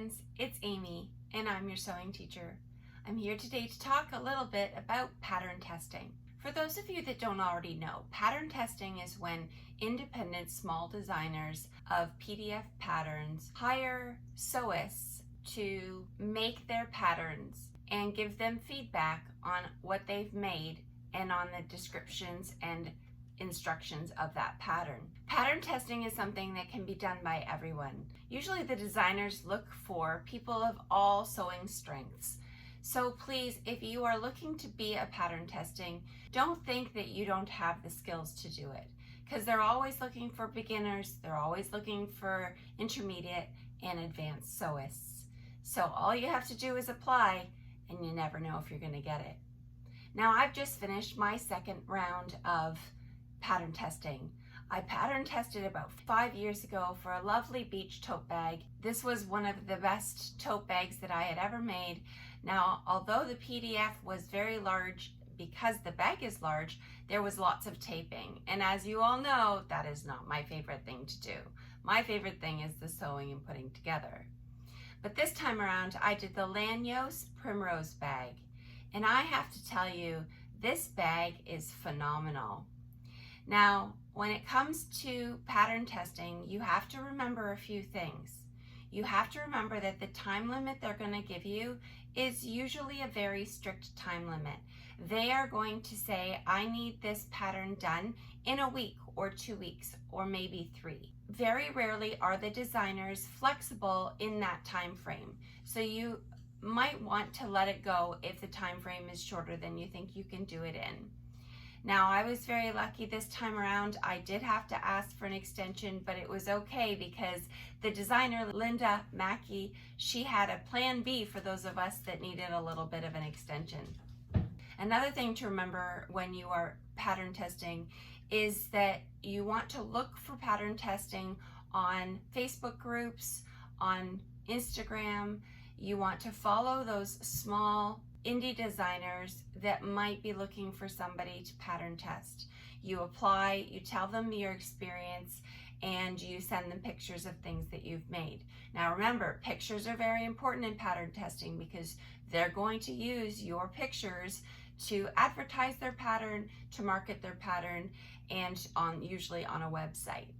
friends, it's Amy and I'm your sewing teacher. I'm here today to talk a little bit about pattern testing. For those of you that don't already know, pattern testing is when independent small designers of PDF patterns hire sewists to make their patterns and give them feedback on what they've made and on the descriptions and instructions of that pattern. Pattern testing is something that can be done by everyone. Usually the designers look for people of all sewing strengths. So please, if you are looking to be a pattern testing, don't think that you don't have the skills to do it, because they're always looking for beginners, they're always looking for intermediate and advanced sewists. So all you have to do is apply, and you never know if you're going to get it. Now I've just finished my second round of pattern testing. I pattern tested about 5 years ago for a lovely beach tote bag. This was one of the best tote bags that I had ever made. Now, although the PDF was very large, because the bag is large, there was lots of taping. And as you all know, that is not my favorite thing to do. My favorite thing is the sewing and putting together. But this time around, I did the Lányos Primrose bag. And I have to tell you, this bag is phenomenal. Now, when it comes to pattern testing, you have to remember a few things. You have to remember that the time limit they're going to give you is usually a very strict time limit. They are going to say, I need this pattern done in a week or 2 weeks or maybe 3. Very rarely are the designers flexible in that time frame. So you might want to let it go if the time frame is shorter than you think you can do it in. Now, I was very lucky this time around. I did have to ask for an extension, but it was okay because the designer, Linda Mackey, she had a plan B for those of us that needed a little bit of an extension. Another thing to remember when you are pattern testing is that you want to look for pattern testing on Facebook groups, on Instagram. You want to follow those small indie designers that might be looking for somebody to pattern test. You apply, you tell them your experience, and you send them pictures of things that you've made. Now remember, pictures are very important in pattern testing because they're going to use your pictures to advertise their pattern, to market their pattern, and usually on a website.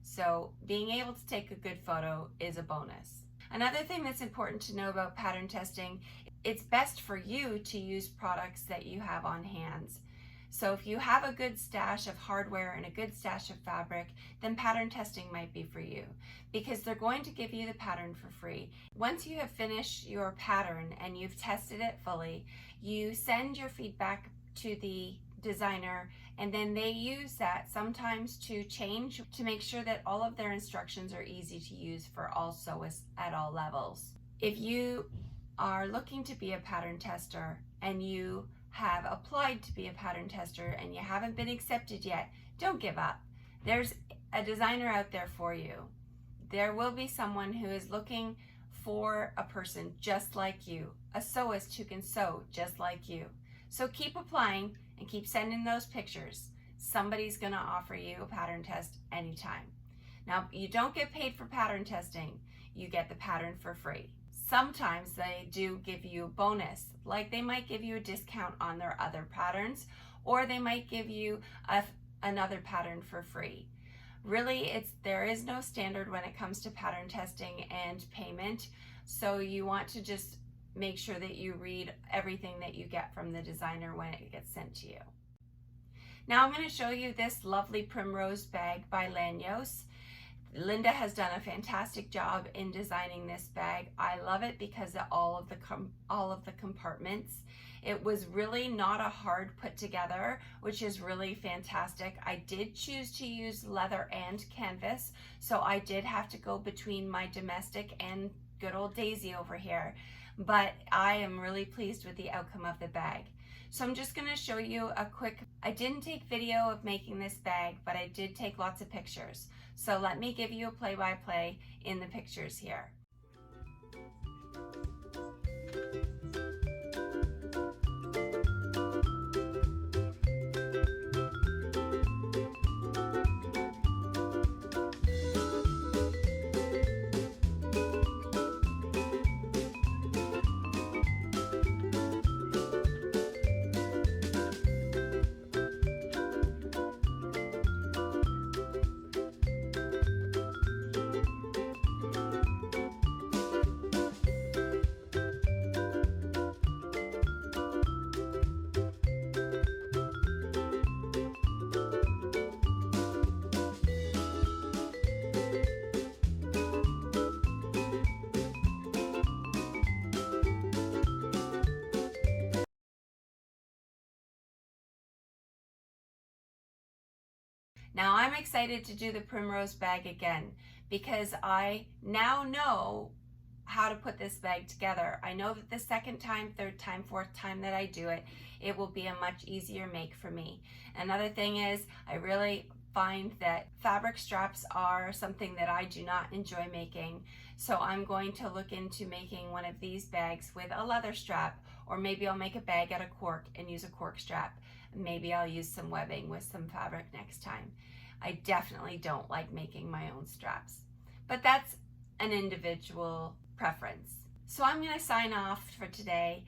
So being able to take a good photo is a bonus. Another thing that's important to know about pattern testing, it's best for you to use products that you have on hand. So if you have a good stash of hardware and a good stash of fabric, then pattern testing might be for you because they're going to give you the pattern for free. Once you have finished your pattern and you've tested it fully, you send your feedback to the designer, and then they use that sometimes to change to make sure that all of their instructions are easy to use for all sewists at all levels. If you are looking to be a pattern tester and you have applied to be a pattern tester and you haven't been accepted yet, don't give up. There's a designer out there for you. There will be someone who is looking for a person just like you, a sewist who can sew just like you. So keep applying and keep sending those pictures. Somebody's going to offer you a pattern test anytime. Now, you don't get paid for pattern testing. You get the pattern for free. Sometimes they do give you a bonus, like they might give you a discount on their other patterns, or they might give you another pattern for free. Really, there is no standard when it comes to pattern testing and payment, so you want to just make sure that you read everything that you get from the designer when it gets sent to you. Now I'm going to show you this lovely Primrose bag by Lányos. Linda has done a fantastic job in designing this bag. I love it because of all of the compartments. It was really not a hard put together, which is really fantastic. I did choose to use leather and canvas, so I did have to go between my domestic and good old Daisy over here, but I am really pleased with the outcome of the bag. So I'm just going to show you a quick, I didn't take video of making this bag, but I did take lots of pictures. So let me give you a play-by-play in the pictures here. Now I'm excited to do the Primrose bag again because I now know how to put this bag together. I know that the second time, third time, fourth time that I do it, it will be a much easier make for me. Another thing is, I really find that fabric straps are something that I do not enjoy making. So I'm going to look into making one of these bags with a leather strap, or maybe I'll make a bag out of cork and use a cork strap. Maybe I'll use some webbing with some fabric next time. I definitely don't like making my own straps, but that's an individual preference. So I'm going to sign off for today.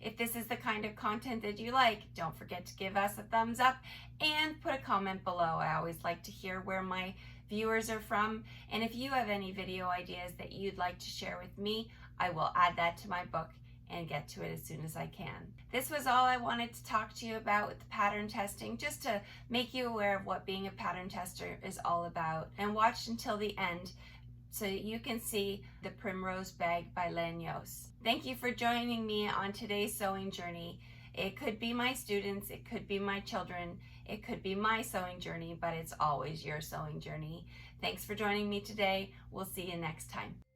If this is the kind of content that you like, don't forget to give us a thumbs up and put a comment below. I always like to hear where my viewers are from, and if you have any video ideas that you'd like to share with me, I will add that to my book and get to it as soon as I can. This was all I wanted to talk to you about with the pattern testing, just to make you aware of what being a pattern tester is all about. And watch until the end so that you can see the Primrose bag by Lányos. Thank you for joining me on today's sewing journey. It could be my students, it could be my children, it could be my sewing journey, but it's always your sewing journey. Thanks for joining me today. We'll see you next time.